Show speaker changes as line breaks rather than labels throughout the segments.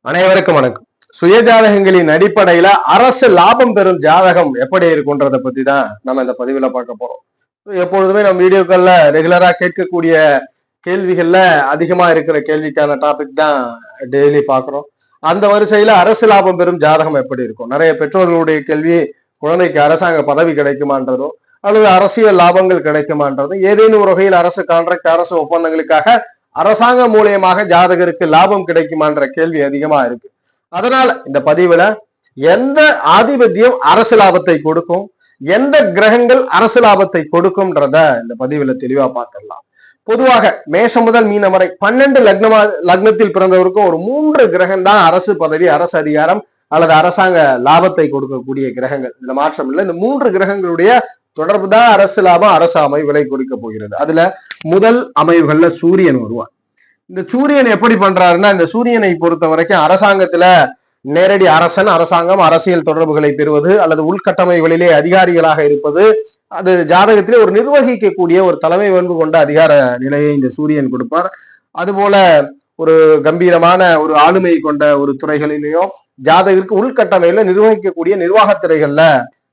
அனைவருக்கும் வணக்கம். சுயஜாதகங்களின் அடிப்படையில அரசு லாபம் பெறும் ஜாதகம் எப்படி இருக்குன்றத பத்தி தான் நம்ம இந்த பதிவுல பார்க்க போறோம். எப்பொழுதுமே நம்ம வீடியோக்கள்ல ரெகுலரா கேட்கக்கூடிய கேள்விகள்ல அதிகமா இருக்கிற கேள்விக்கான டாபிக் தான் டெய்லி பாக்குறோம். அந்த வரிசையில அரசு லாபம் பெறும் ஜாதகம் எப்படி இருக்கும்? நிறைய பெற்றோர்களுடைய கேள்வி, குழந்தைக்கு அரசாங்க பதவி கிடைக்குமான்றதும் அல்லது அரசியல் லாபங்கள் கிடைக்குமான்றதும், ஏதேனும் ஒரு வகையில் அரசு கான்ட்ராக்ட், அரசு ஒப்பந்தங்களுக்காக அரசாங்கம் மூலியமாக ஜாதகருக்கு லாபம் கிடைக்குமான்ற கேள்வி அதிகமா இருக்கு. அதனால இந்த பதிவுல எந்த ஆதிபத்தியம் அரசு லாபத்தை கொடுக்கும், எந்த கிரகங்கள் அரசு லாபத்தை கொடுக்கும்ன்றத இந்த பதிவுல தெளிவா பார்த்துடலாம். பொதுவாக மேஷம் முதல் மீனம் வரை 12 லக்னத்தில் பிறந்தவருக்கும் ஒரு 3 கிரகம் தான் அரசு பதவி, அரசு அதிகாரம் அல்லது அரசாங்க லாபத்தை கொடுக்கக்கூடிய கிரகங்கள். இந்த மாற்றம் இல்லை. இந்த 3 கிரகங்களுடைய தொடர்பு தான் அரசு லாபம், அரசு அமைவுகளை குறிக்க போகிறது. அதுல முதல் அமைவுகள்ல சூரியன் வருவார். இந்த சூரியன் எப்படி பண்றாருன்னா, இந்த சூரியனை பொறுத்த வரைக்கும் அரசாங்கத்துல நேரடி அரசன், அரசாங்கம், அரசியல் தொடர்புகளை பெறுவது அல்லது உள்கட்டமைப்புகளிலே அதிகாரிகளாக இருப்பது, அது ஜாதகத்திலே ஒரு நிர்வகிக்கக்கூடிய ஒரு தலைமை பண்பு கொண்ட அதிகார நிலையை இந்த சூரியன் கொடுப்பார். அதுபோல ஒரு கம்பீரமான ஒரு ஆளுமை கொண்ட ஒரு துறைகளிலேயோ ஜாதகருக்கு உள்கட்டமைப்புல நிர்வகிக்கக்கூடிய நிர்வாகத்துறைகள்ல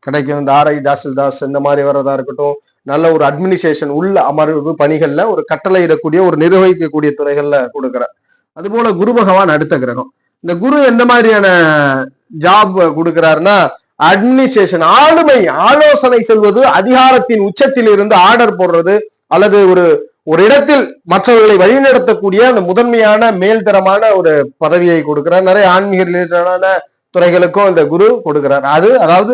கிடைக்கும். இந்த ஆர்ஐ, தாசில்தாஸ் இந்த மாதிரி வர்றதா இருக்கட்டும், நல்ல ஒரு அட்மினிஸ்ட்ரேஷன் உள்ள அமர்வு பணிகள்ல ஒரு கட்டளையிடக்கூடிய ஒரு நிர்வகிக்கக்கூடிய துறைகள்ல கொடுக்கிறார். அதுபோல குரு பகவான் அடுத்த கிரகம். இந்த குரு எந்த மாதிரியான ஜாப் கொடுக்கிறாருன்னா, அட்மினிஸ்ட்ரேஷன், ஆளுமை, ஆலோசனை செல்வது, அதிகாரத்தின் உச்சத்தில் இருந்து ஆர்டர் போடுறது அல்லது ஒரு இடத்தில் மற்றவர்களை வழிநடத்தக்கூடிய அந்த முதன்மையான மேல்தரமான ஒரு பதவியை கொடுக்கிறார். நிறைய ஆன்மீக ரிலேட்டடான துறைகளுக்கும் இந்த குரு கொடுக்கிறார். அதாவது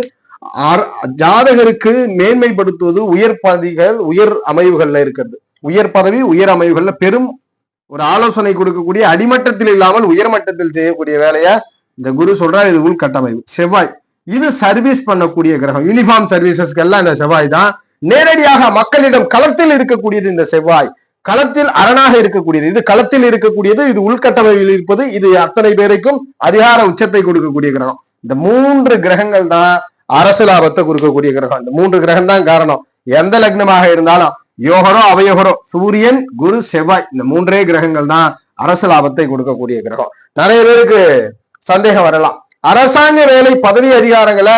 ஜாதகருக்கு மேன்மைப்படுத்துவது உயர் பதவிகள், உயர் அமைவுகள்ல இருக்கிறது. உயர் பதவி, உயர் அமைவுகள்ல பெரும் ஒரு ஆலோசனை கொடுக்கக்கூடிய, அடிமட்டத்தில் இல்லாமல் உயர்மட்டத்தில் செய்யக்கூடிய வேலையா இந்த குரு சொல்றார். இது உள்கட்டமைப்பு. செவ்வாய், இது சர்வீஸ் பண்ணக்கூடிய கிரகம். யூனிஃபார்ம் சர்வீசஸ்க்கு எல்லாம் இந்த செவ்வாய் தான். நேரடியாக மக்களிடம் களத்தில் இருக்கக்கூடியது இந்த செவ்வாய். களத்தில் அரணாக இருக்கக்கூடியது இது, களத்தில் இருக்கக்கூடியது இது, உள்கட்டமைப்பில் இருப்பது இது, அத்தனை பேருக்கும் அதிகார உச்சத்தை கொடுக்கக்கூடிய கிரகம். இந்த 3 கிரகங்கள் தான் அரசு லாபத்தை கொடுக்கக்கூடிய கிரகம். இந்த 3 கிரகம் தான் காரணம். எந்த லக்னமாக இருந்தாலும் யோகரோ அவயோகரோ, சூரியன், குரு, செவ்வாய், இந்த 3 கிரகங்கள் தான் அரசு லாபத்தை கொடுக்கக்கூடிய கிரகம். நிறைய பேருக்கு சந்தேகம் வரலாம், அரசாங்க வேலை பதவி அதிகாரங்களை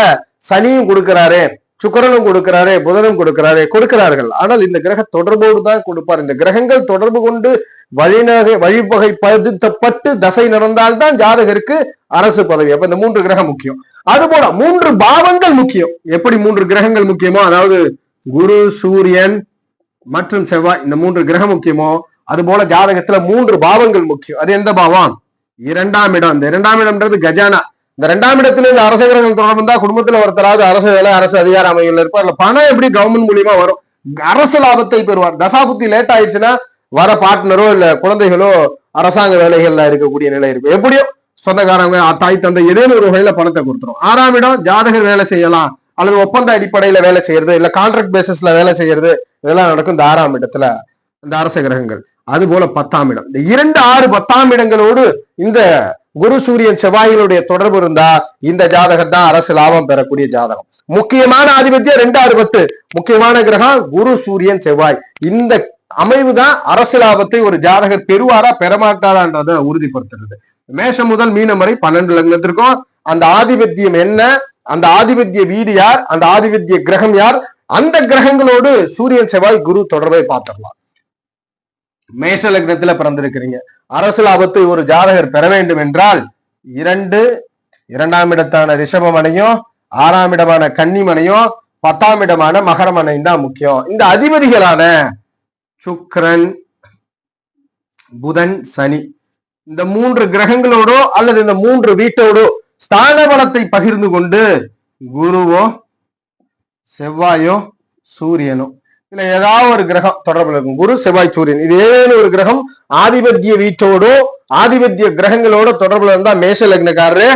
சனியும் கொடுக்கிறாரு, சுக்கிரனும் கொடுக்கிறாரு, புதனும் கொடுக்கிறார்கள். ஆனால் இந்த கிரக தொடர்போடு தான் கொடுப்பார். இந்த கிரகங்கள் தொடர்பு கொண்டு வழிவகைப்படுத்தப்பட்டு தசை நடந்தால்தான் ஜாதகருக்கு அரசு பதவி. அப்ப இந்த 3 கிரகம் முக்கியம். அதுபோல 3 பாவங்கள் முக்கியம். எப்படி 3 கிரகங்கள் முக்கியமோ, அதாவது குரு, சூரியன் மற்றும் செவ்வாய், இந்த 3 கிரகம் முக்கியமோ, அது போல ஜாதகத்துல 3 பாவங்கள் முக்கியம். அது எந்த பாவம்? 2ஆம் இடம். இந்த 2ஆம் இடம்ன்றது கஜானா. இந்த 2ஆம் இடத்துல இந்த அரச கிரகங்கள் தொடர்பு தான் குடும்பத்துல ஒருத்தராவது அரசு வேலை, அரசு அதிகார அமைகள் இருப்பார். பணம் எப்படி கவர்மெண்ட் மூலியமா வரும்? அரசு லாபத்தை பெறுவார். தசாபுத்தி லேட் ஆயிடுச்சுன்னா வர பார்ட்னரோ இல்ல குழந்தைகளோ அரசாங்க வேலைகள்ல இருக்கக்கூடிய நிலை இருக்கும். எப்படியோ சொந்தக்காரங்க, தாய் தந்தை ஏதேனும் ஒரு வகையில பணத்தை கொடுத்துரும். 6ஆம் இடம் ஜாதகர் வேலை செய்யலாம் அல்லது ஒப்பந்த அடிப்படையில வேலை செய்யறது, இல்ல கான்ட்ராக்ட் பேசிஸ்ல வேலை செய்யறது, இதெல்லாம் நடக்கும் இந்த 6ஆம் இடத்துல இந்த அரச கிரகங்கள். அது போல 10ஆம் இடம். இந்த 2, 6, 10ஆம் இடங்களோடு இந்த குரு, சூரியன், செவ்வாய்களுடைய தொடர்பு இருந்தா இந்த ஜாதகம் தான் அரசு லாபம் பெறக்கூடிய ஜாதகம். முக்கியமான ஆதிபத்தியம் 2, 6, 10. முக்கியமான கிரகம் குரு, சூரியன், செவ்வாய். இந்த அமைவு தான் அரசு லாபத்தை ஒரு ஜாதகர் பெறுவாரா பெறமாட்டாரான்றதை உறுதிப்படுத்துறது. மேஷம் முதல் மீனம் வரை 12 லக்னத்திற்கும் அந்த ஆதிபத்தியம் என்ன, அந்த ஆதிபத்திய வீடு யார், அந்த ஆதிபத்திய கிரகம் யார், அந்த கிரகங்களோடு சூரியன், செவ்வாய், குரு தொடர்பை பார்த்துடலாம். மேஷ லக்னத்துல பிறந்திருக்கிறீங்க, அரசு லாபத்தை ஒரு ஜாதகர் பெற வேண்டும் என்றால் 2ஆம் இடத்தான ரிஷபமனையும், 6ஆம் இடமான கன்னிமனையும், 10ஆம் இடமான மகரமனையும் தான் முக்கியம். இந்த அதிபதிகளான சுக்கிரன், புதன், சனி, இந்த 3 கிரகங்களோடோ அல்லது இந்த 3 வீட்டோடோ ஸ்தான பலத்தை பகிர்ந்து கொண்டு குருவோ, செவ்வாயோ, சூரியனோ, இல்ல ஏதாவது ஒரு கிரகம் தொடர்புல இருக்கும். குரு, செவ்வாய், சூரியன், இது ஏதேனும் ஒரு கிரகம் ஆதிபத்திய வீட்டோடோ ஆதிபத்திய கிரகங்களோட தொடர்புல இருந்தா மேஷ லக்னக்காரரு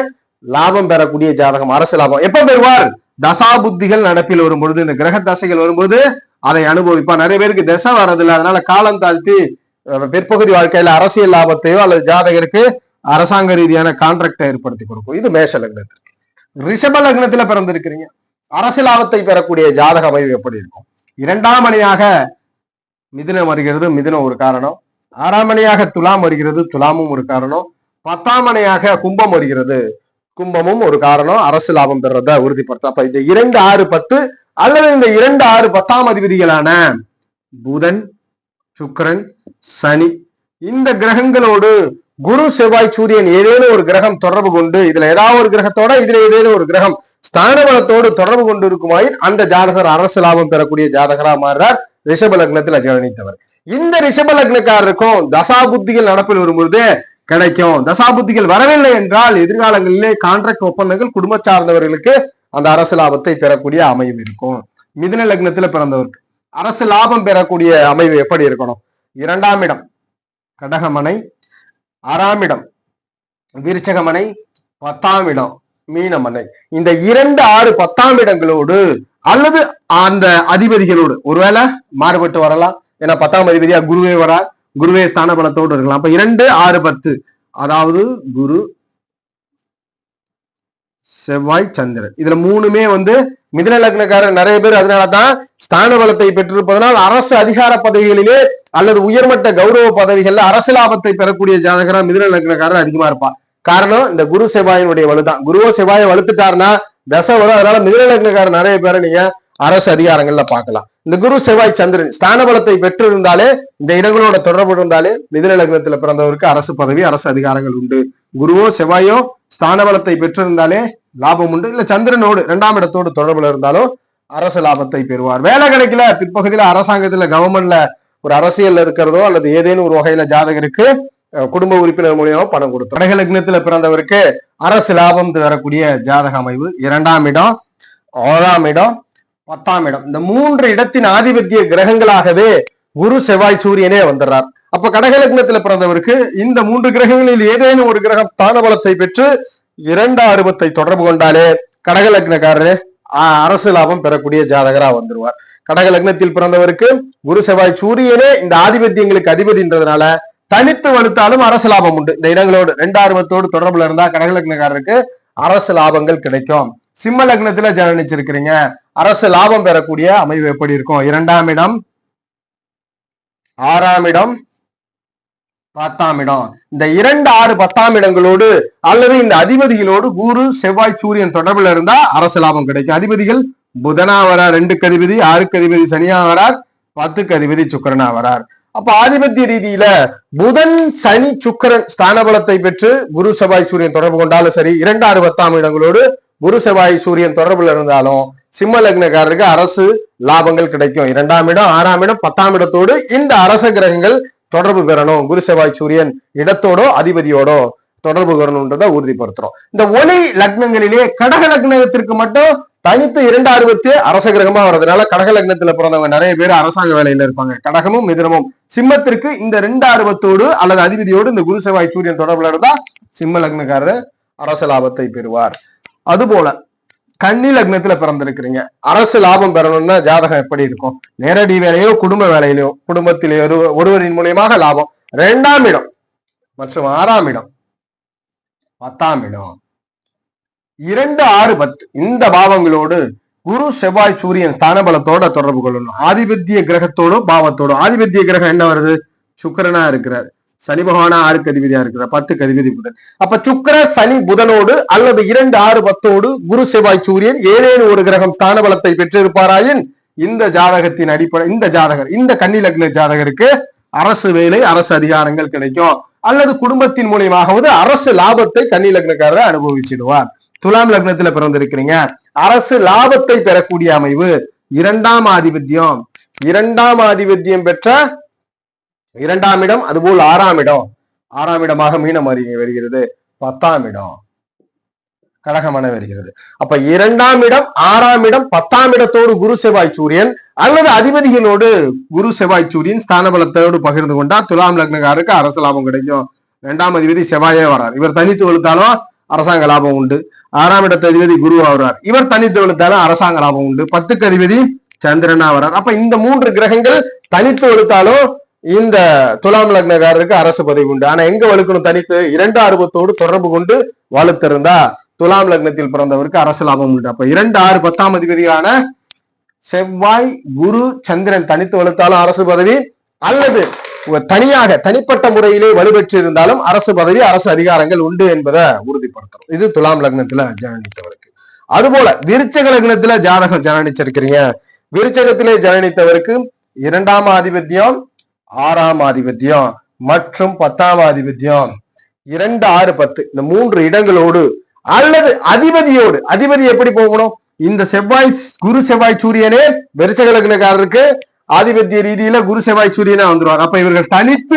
லாபம் பெறக்கூடிய ஜாதகம், அரசு லாபம். எப்ப பெறுவார்? தசா புத்திகள் நடப்பில் வரும்பொழுது, இந்த கிரக தசைகள் வரும்போது அதை அனுபவிப்பா. நிறைய பேருக்கு தசை வர்றதில்லை, அதனால காலம் தாழ்த்தி பிற்பகுதி வாழ்க்கையில அரசியல் லாபத்தையோ அல்லது ஜாதகருக்கு அரசாங்க ரீதியான கான்ட்ராக்டை ஏற்படுத்தி கொடுக்கும். இது மேஷ லக்னத்தில். ரிஷப லக்னத்துல பிறந்திருக்கிறீங்க, அரசு லாபத்தை பெறக்கூடிய ஜாதக அமைவு எப்படி இருக்கும்? 2ஆம் அணியாக மிதுனம் வருகிறது, மிதுனம் ஒரு காரணம். 6ஆம் அணியாக துலாம் வருகிறது, துலாமும் ஒரு காரணம். 10ஆம் மனையாக கும்பம் வருகிறது. கும்பமும் ஒரு காரணம் அரசு லாபம் பெறத உறுதிப்படுத்த. அப்ப இந்த 2, 6, 10 அல்லது இந்த 2, 6, 10ஆம் அதிபதிகளான புதன், சுக்கிரன், சனி இந்த கிரகங்களோடு குரு, செவ்வாய், சூரியன் ஏதேனும் ஒரு கிரகம் தொடர்பு கொண்டு இதுல ஏதாவது ஒரு கிரகத்தோட இதுல ஏதேனும் ஒரு கிரகம் ஸ்தான பலத்தோடு தொடர்பு கொண்டு இருக்குமாயின் அந்த ஜாதகர் அரசு லாபம் பெறக்கூடிய ஜாதகரா மாறுறார். ரிஷப லக்னத்தில் ஜனித்தவர். இந்த ரிஷப லக்னக்காரருக்கும் தசா புத்திகள் நடப்பில் வரும்பொழுது கிடைக்கும். தசா புத்திகள் வரவில்லை என்றால் எதிர்காலங்களிலே கான்ட்ராக்ட் ஒப்பந்தங்கள் குடும்ப சார்ந்தவர்களுக்கு அந்த அரசு லாபத்தை பெறக்கூடிய அமைவு இருக்கும். மிதுன லக்னத்துல பிறந்தவருக்கு அரசு லாபம் பெறக்கூடிய அமைவு எப்படி இருக்கணும்? 2ஆம் இடம் கடகமனை, 6ஆம் இடம் விருச்சகமனை, 10ஆம் இடம் மீனமனை. இந்த 2, 6, 10ஆம் இடங்களோடு அல்லது அந்த அதிபதிகளோடு ஒருவேளை மாறுபட்டு வரலாம். ஏன்னா 10ஆம் அதிபதியா குருவே வரார், குருவே ஸ்தான பலத்தோடு இருக்கலாம். அப்ப 2, 6, 10 அதாவது குரு, செவ்வாய், சந்திரன் இதுல 3மே மிதுன லக்னக்காரர் நிறைய பேர் அதனாலதான் ஸ்தான பலத்தை பெற்றிருப்பதனால் அரசு அதிகார பதவிகளிலே அல்லது உயர்மட்ட கௌரவ பதவிகள்ல அரசு லாபத்தை பெறக்கூடிய ஜாதகரா மிதுன லக்னக்காரர் அதிகமா இருப்பா. காரணம் இந்த குரு செவ்வாயினுடைய வலுதான். குருவோ செவ்வாயை வலுத்துட்டாருன்னா தசை வரும். அதனால மிதுன லக்னக்காரர் நிறைய பேரை நீங்க அரசு அதிகாரங்கள்ல பார்க்கலாம். இந்த குரு, செவ்வாய், சந்திரன் ஸ்தான பலத்தை பெற்று இருந்தாலே இந்த இடங்களோட தொடர்பு இருந்தாலே மிதுன லக்னத்துல பிறந்தவருக்கு அரசு பதவி, அரசு அதிகாரங்கள் உண்டு. குருவோ செவ்வாயோ ஸ்தான பலத்தை பெற்றிருந்தாலே லாபம் உண்டு. இல்ல சந்திரனோடு 2ஆம் இடத்தோடு தொடர்புல இருந்தாலும் அரசு லாபத்தை பெறுவார். வேலை கிடைக்கல, பிற்பகுதியில அரசாங்கத்துல கவர்மெண்ட்ல ஒரு அரசியல் இருக்கிறதோ அல்லது ஏதேனும் ஒரு வகையில ஜாதகருக்கு குடும்ப உறுப்பினர் மூலியமா பணம் கொடுத்தோம். கடக லக்னத்துல பிறந்தவருக்கு அரசு லாபம் தரக்கூடிய ஜாதக அமைவு 2ஆம் இடம், 6ஆம் இடம், 10ஆம் இடம். இந்த 3 இடத்தின் ஆதிபத்திய கிரகங்களாகவே குரு, செவ்வாய், சூரியனே வந்துடுறார். அப்ப கடக லக்னத்துல பிறந்தவருக்கு இந்த 3 கிரகங்களில் ஏதேனும் ஒரு கிரகம் ஸ்தான பலத்தை பெற்று 2 ஆர்வத்தை தொடர்பு கொண்டாலே கடக லக்னக்காரரு அரசு லாபம் பெறக்கூடிய ஜாதகரா வந்துருவார். கடக லக்னத்தில் பிறந்தவருக்கு குரு, செவ்வாய், சூரியனே இந்த ஆதிபத்தியங்களுக்கு அதிபதின்றதுனால தனித்து வலுத்தாலும் அரசு லாபம் உண்டு. இந்த இடங்களோடு 2 ஆர்வத்தோடு தொடர்புல இருந்தா கடக லக்னக்காரருக்கு அரசு லாபங்கள் கிடைக்கும். சிம்ம லக்னத்துல ஜனனிச்சிருக்கிறீங்க, அரசு லாபம் பெறக்கூடிய அமைவு எப்படி இருக்கும்? 2ஆம் இடம், 6ஆம் இடம், 10ஆம் இடம். இந்த 2, 6, 10ஆம் இடங்களோடு அல்லது இந்த அதிபதிகளோடு குரு, செவ்வாய், சூரியன் தொடர்புல இருந்தா அரசு லாபம் கிடைக்கும். அதிபதிகள் புதனா வரார், 2க்கு அதிபதி, 6க்கு அதிபதி சனியா வரார், 10க்கு அதிபதி சுக்கிரனா வரார். அப்ப ஆதிபத்திய ரீதியில புதன், சனி, சுக்கிரன் ஸ்தான பலத்தை பெற்று குரு, செவ்வாய், சூரியன் தொடர்பு கொண்டாலும் சரி, 2, 6, 10ஆம் இடங்களோடு குரு, செவ்வாய், சூரியன் தொடர்புல இருந்தாலும் சிம்ம லக்னக்காரருக்கு அரசு லாபங்கள் கிடைக்கும். 2ஆம் இடம், 6ஆம் இடம், 10ஆம் இடத்தோடு இந்த அரச கிரகங்கள் தொடர்பு பெறணும். குரு, செவ்வாய், சூரியன் இடத்தோடோ அதிபதியோடோ தொடர்பு பெறணும்ன்றதை உறுதிப்படுத்துறோம். இந்த ஒளி லக்னங்களிலே கடக லக்னத்திற்கு மட்டும் தனித்து 2 ஆர்வத்து அரச கிரகமா வர்றதுனால கடக லக்னத்துல பிறந்தவங்க நிறைய பேர் அரசாங்க வேலையில இருப்பாங்க. கடகமும் மிதுனமும். சிம்மத்திற்கு இந்த 2 ஆர்வத்தோடு அல்லது அதிபதியோடு இந்த குரு, செவ்வாய், சூரியன் தொடர்புல இருந்தா சிம்ம லக்னக்காரர் அரச லாபத்தை பெறுவார். அதுபோல கன்னி லக்னத்துல பிறந்திருக்கிறீங்க, அரசு லாபம் பெறணும்னா ஜாதகம் எப்படி இருக்கும்? நேரடி வேலையோ குடும்ப வேலையிலோ குடும்பத்திலே ஒருவரின் மூலியமாக லாபம். 2ஆம் இடம் மற்றும் 6ஆம் இடம், 10ஆம் இடம், 2, 6, 10 இந்த பாவங்களோடு குரு, செவ்வாய், சூரியன் ஸ்தான பலத்தோட தொடர்பு கொள்ளணும். ஆதிபத்திய கிரகத்தோடும் பாவத்தோடும். ஆதிபத்திய கிரகம் என்ன வருது? சுக்கிரனா இருக்கிறார். சனி பகவானா 6க்கு அதிபதியா இருக்கிறார், 10க்கு அதிபதி புதன். அப்ப சுக்கிர, சனி, புதனோடு அல்லது 2, 6, 10ஓடு குரு, செவ்வாய், சூரியன் ஏதேனும் ஒரு கிரகம் ஸ்தான பலத்தை பெற்றிருப்பாராயின் இந்த ஜாதகத்தின் அடிப்படை இந்த ஜாதகர் இந்த கன்னி லக்ன ஜாதகருக்கு அரசு வேலை, அரசு அதிகாரங்கள் கிடைக்கும். அல்லது குடும்பத்தின் மூலியமாகவது அரசு லாபத்தை கன்னி லக்னக்காரர் அனுபவிச்சிடுவார். துலாம் லக்னத்துல பிறந்திருக்கிறீங்க, அரசு லாபத்தை பெறக்கூடிய அமைவு 2ஆம் ஆதிபத்தியம். 2ஆம் ஆதிபத்தியம் பெற்ற 2ஆம் இடம், அதுபோல் 6ஆம் இடம். 6ஆம் இடமாக மீனம் வருகிறது. 10ஆம் இடம் கடகமன வருகிறது. அப்ப 2ஆம் இடம், 6ஆம் இடம், 10ஆம் இடத்தோடு குரு, செவ்வாய், சூரியன் அல்லது அதிபதிகளோடு குரு, செவ்வாய், சூரியன் ஸ்தான பலத்தோடு பகிர்ந்து கொண்டா துலாம் லக்னக்காரருக்கு அரசு லாபம் கிடைக்கும். 2ஆம் அதிபதி செவ்வாயே வரார், இவர் தனித்து வலுத்தாலும் அரசாங்க லாபம் உண்டு. 6ஆம் இடத்து அதிபதி குருவா வர்றார், இவர் தனித்து வலுத்தாலும் அரசாங்க லாபம் உண்டு. 10க்கு அதிபதி சந்திரனா வர்றார். அப்ப இந்த 3 கிரகங்கள் தனித்து வலுத்தாலும் இந்த துலாம் லக்னக்காரருக்கு அரசு பதவி உண்டு. ஆனா எங்க வலுக்கணும்? தனித்து 2 ஆர்வத்தோடு தொடர்பு கொண்டு வலுத்திருந்தா துலாம் லக்னத்தில் பிறந்தவருக்கு அரசு லாபம் உண்டு. அப்ப 2, 6, 10ஆம் அதிபதியான செவ்வாய், குரு, சந்திரன் தனித்து வலுத்தாலும் அரசு பதவி அல்லது தனியாக தனிப்பட்ட முறையிலே வலுப்பெற்று இருந்தாலும் அரசு பதவி அரசு அதிகாரங்கள் உண்டு என்பதை உறுதிப்படுத்தும். இது துலாம் லக்னத்துல ஜனனித்தவருக்கு. அதுபோல விருச்சக லக்னத்துல ஜாதகம் ஜனனிச்சிருக்கிறீங்க. விருச்சகத்திலே ஜனனித்தவருக்கு 2ஆம் ஆதிபத்தியம், 6ஆம் ஆதிபத்தியம் மற்றும் 10ஆம் ஆதிபத்தியம் 2, 6, 10 இந்த 3 இடங்களோடு அல்லது அதிபதியோடு, அதிபதி எப்படி போகணும்? இந்த செவ்வாய், குரு செவ்வாய் சூரியனே விருச்சக லக்னக்காரருக்கு ஆதிபத்திய ரீதியில குரு செவ்வாய் சூரியனா வந்துருவார். அப்ப இவர்கள் தனித்து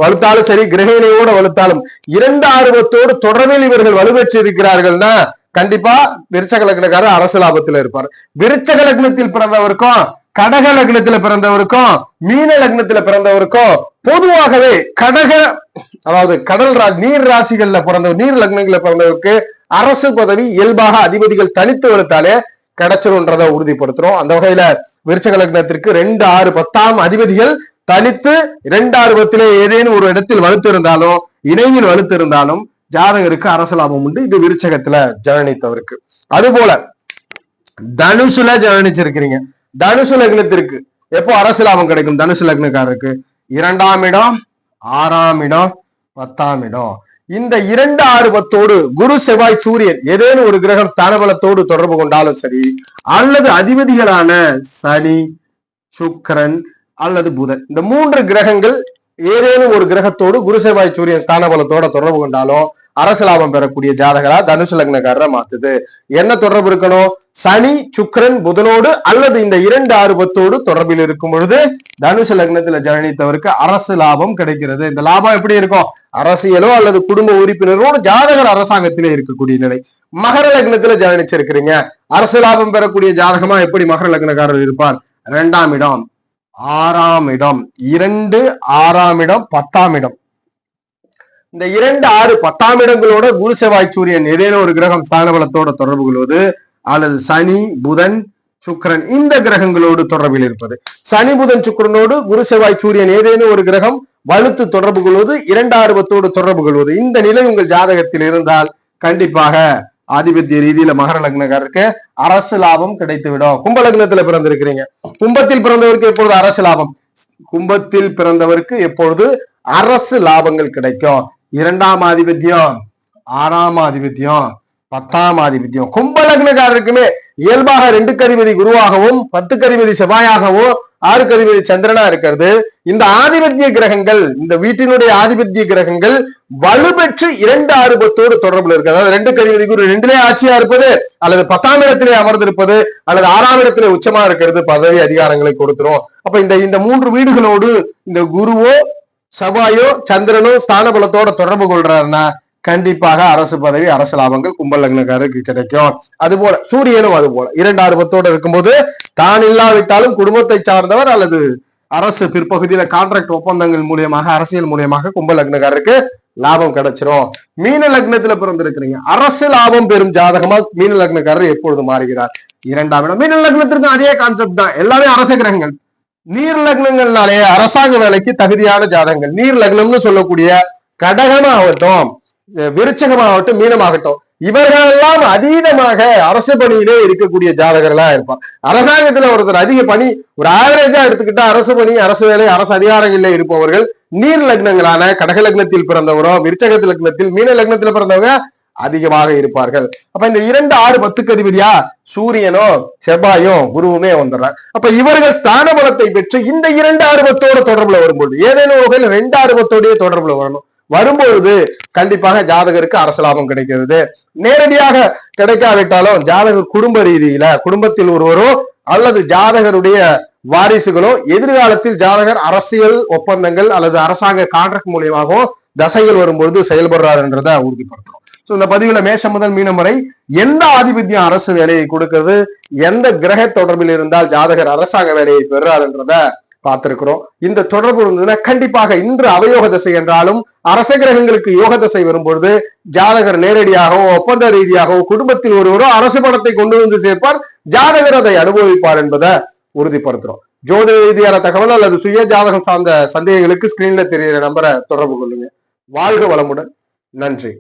வலுத்தாலும் சரி, கிரகணையோட வலுத்தாலும் 2, 6, 10 தொடர்பில் இவர்கள் வலுப்பெற்று இருக்கிறார்கள்னா கண்டிப்பா விருச்சக லக்னக்காரர் அரசு லாபத்துல இருப்பார். விருச்சக லக்னத்தில் பிறந்தவருக்கும், கடக லக்னத்துல பிறந்தவருக்கும், மீன லக்னத்துல பிறந்தவருக்கும் பொதுவாகவே அதாவது நீர் ராசிகள்ல பிறந்தவர், நீர் லக்னங்கள்ல பிறந்தவருக்கு அரசு பதவி இயல்பாக அதிபதிகள் தனித்து வலுத்தாலே கிடைச்சிரும்ன்றதை உறுதிப்படுத்துறோம். அந்த வகையில விருச்சக லக்னத்திற்கு 2, 6, 10ஆம் அதிபதிகள் தனித்து 2, 6, 10 ஏதேனும் ஒரு இடத்தில் வலுத்து இருந்தாலும், இணைவில் வலுத்து இருந்தாலும் ஜாதகருக்கு அரசு லாபம் உண்டு. இது விருச்சகத்துல ஜனனித்தவருக்கு. அதுபோல தனுசுல ஜனனிச்சிருக்கிறீங்க. தனுசு லக்னத்திற்கு எப்போ அரசு லாபம் கிடைக்கும்? தனுசு லக்னக்காரருக்கு 2ஆம் இடம், 6ஆம் இடம், 10ஆம் இடம். இந்த 2, 6, 10 குரு செவ்வாய் சூரியன் ஏதேனும் ஒரு கிரகம் ஸ்தானபலத்தோடு தொடர்பு கொண்டாலும் சரி, அல்லது அதிபதிகளான சனி, சுக்கிரன் அல்லது புதன், இந்த 3 கிரகங்கள் ஏதேனும் ஒரு கிரகத்தோடு குரு செவ்வாய் சூரியன் ஸ்தானபலத்தோட தொடர்பு கொண்டாலும் அரசு லாபம் பெறக்கூடிய ஜாதகரா தனுசு லக்னக்காரரை மாத்துது. என்ன தொடர்பு இருக்கணும்? சனி, சுக்கிரன், புதனோடு அல்லது இந்த 2, 6, 10 தொடர்பில் இருக்கும் பொழுது தனுசு லக்னத்துல ஜனனித்தவருக்கு அரசு லாபம் கிடைக்கிறது. இந்த லாபம் எப்படி இருக்கும்? அரசியலோ அல்லது குடும்ப உறுப்பினரோடு ஜாதகர் அரசாங்கத்திலே இருக்கக்கூடிய நிலை. மகர லக்னத்துல ஜனனிச்சிருக்கிறீங்க. அரசு லாபம் பெறக்கூடிய ஜாதகமா எப்படி மகர லக்னக்காரர் இருப்பார்? 2ஆம் இடம், 6ஆம் இடம், 2, 6ஆம் இடம், 10ஆம் இடம். இந்த 2, 6, 10ஆம் இடங்களோட குரு செவ்வாய் சூரியன் ஏதேனும் ஒரு கிரகம் ஸ்தானபலத்தோட தொடர்பு கொள்வது, அல்லது சனி, புதன், சுக்கிரன் இந்த கிரகங்களோடு தொடர்பில் இருப்பது. சனி, புதன், சுக்கிரனோடு குரு செவ்வாய் சூரியன் ஏதேனும் ஒரு கிரகம் வலுத்து தொடர்பு கொள்வது, 2, 6, 10 தொடர்பு கொள்வது, இந்த நிலை உங்கள் ஜாதகத்தில் இருந்தால் கண்டிப்பாக ஆதிபத்திய ரீதியில மகர லக்னக்காரருக்கு அரசு லாபம் கிடைத்துவிடும். கும்ப லக்னத்துல பிறந்திருக்கிறீங்க. கும்பத்தில் பிறந்தவருக்கு எப்பொழுது அரசு லாபம்? கும்பத்தில் பிறந்தவருக்கு எப்பொழுது அரசு லாபங்கள் கிடைக்கும்? 2ஆம் ஆதிபத்தியம், 6ஆம் ஆதிபத்தியம், 10ஆம் ஆதிபத்தியம். கும்ப லக்னக்காரருக்குமே இயல்பாக 2க்கு அதிபதி குருவாகவும், 10க்கு அதிபதி செவ்வாயாகவும், 6க்கு அதிபதி சந்திரனா இருக்கிறது. இந்த ஆதிபத்திய கிரகங்கள், இந்த வீட்டினுடைய ஆதிபத்திய கிரகங்கள் வலுப்பெற்று 2, 6, 10 தொடர்புல இருக்கு. அதாவது 2க்கு அதிபதி குரு 2லே ஆட்சியா இருப்பது, அல்லது 10ஆம் இடத்திலே அமர்ந்திருப்பது, அல்லது 6ஆம் இடத்திலே உச்சமா இருக்கிறது பதவி அதிகாரங்களை கொடுத்துரும். அப்ப இந்த 3 வீடுகளோடு இந்த குருவோ செவ்வாயோ சந்திரனோ ஸ்தான பலத்தோட தொடர்பு கொள்றாருன்னா கண்டிப்பாக அரசு பதவி, அரசு லாபங்கள் கும்ப லக்னக்காரருக்கு கிடைக்கும். அதுபோல சூரியனும் அதுபோல 2, 6, 10 இருக்கும்போது தான் இல்லாவிட்டாலும் குடும்பத்தை சார்ந்தவர் அல்லது அரசு பிற்பகுதியில கான்ட்ராக்ட் ஒப்பந்தங்கள் மூலியமாக, அரசியல் மூலியமாக கும்ப லக்னக்காரருக்கு லாபம் கிடைச்சிரும். மீன லக்னத்துல பிறந்திருக்கிறீங்க. அரசு லாபம் பெறும் ஜாதகமா மீன லக்னக்காரர் எப்பொழுது மாறுகிறார்? 2ஆம் இடம். மீன லக்னத்திற்கு அதே கான்செப்ட் தான். எல்லாமே அரச கிரகங்கள். நீர் லக்னங்கள்னாலே அரசாங்க வேலைக்கு தகுதியான ஜாதகங்கள். நீர் லக்னம்னு சொல்லக்கூடிய கடகமாகட்டும், விருச்சகமாகட்டும், மீனமாகட்டும், இவர்களெல்லாம் அதீதமாக அரசு பணியிலே இருக்கக்கூடிய ஜாதகர்களா இருப்பார். அரசாங்கத்துல ஒருத்தர் அதிக பணி, ஒரு ஆவரேஜா எடுத்துக்கிட்டா அரசு பணி, அரசு வேலை, அரசு அதிகாரங்களில் இருப்பவர்கள் நீர் லக்னங்களான கடக லக்னத்தில் பிறந்தவரோ, விருச்சக லக்னத்தில், மீன லக்னத்தில் பிறந்தவங்க அதிகமாக இருப்பார்கள். அப்ப இந்த 2, 6, 10க்கு அதிபதியா சூரியனோ செவ்வாயோ குருவுமே வந்துடுறார். அப்ப இவர்கள் ஸ்தான பலத்தை பெற்று இந்த 2, 6, 10 தொடர்புல வரும்போது ஏதேனும் வகையில் 2, 6, 10 தொடர்புல வரும்பொழுது கண்டிப்பாக ஜாதகருக்கு அரசு லாபம் கிடைக்கிறது. நேரடியாக கிடைக்காவிட்டாலும் ஜாதகர் குடும்ப ரீதியில, குடும்பத்தில் ஒருவரோ அல்லது ஜாதகருடைய வாரிசுகளோ எதிர்காலத்தில் ஜாதகர் அரசியல் ஒப்பந்தங்கள் அல்லது அரசாங்க கான்ட்ராக்ட் மூலியமாகவும் தசைகள் வரும்பொழுது செயல்படுறார் என்றதை உறுதிப்படுத்துறோம். இந்த பதிவுல மேஷம் முதல் மீனம் வரை எந்த ஆதிபத்தியம் அரசு வேலையை கொடுக்கிறது, எந்த கிரக தொடர்பில் இருந்தால் ஜாதகர் அரசாங்க வேலையை பெறுறார் என்றத பார்த்திருக்கிறோம். இந்த தொடர்பு இருந்ததுன்னா கண்டிப்பாக இன்று அவயோக தசை என்றாலும் அரச கிரகங்களுக்கு யோக தசை வரும்பொழுது ஜாதகர் நேரடியாகவோ ஒப்பந்த ரீதியாகவோ குடும்பத்தில் ஒருவரோ அரசு பணத்தை கொண்டு வந்து சேர்ப்பார், ஜாதகர் அதை அனுபவிப்பார் என்பதை உறுதிப்படுத்துறோம். ஜோதிட ரீதியான தகவல் அல்லது சுய ஜாதகம் சார்ந்த சந்தேகங்களுக்கு ஸ்கிரீன்ல தெரிகிற நம்பரை தொடர்பு கொள்ளுங்க. வாழ்க வளமுடன். நன்றி.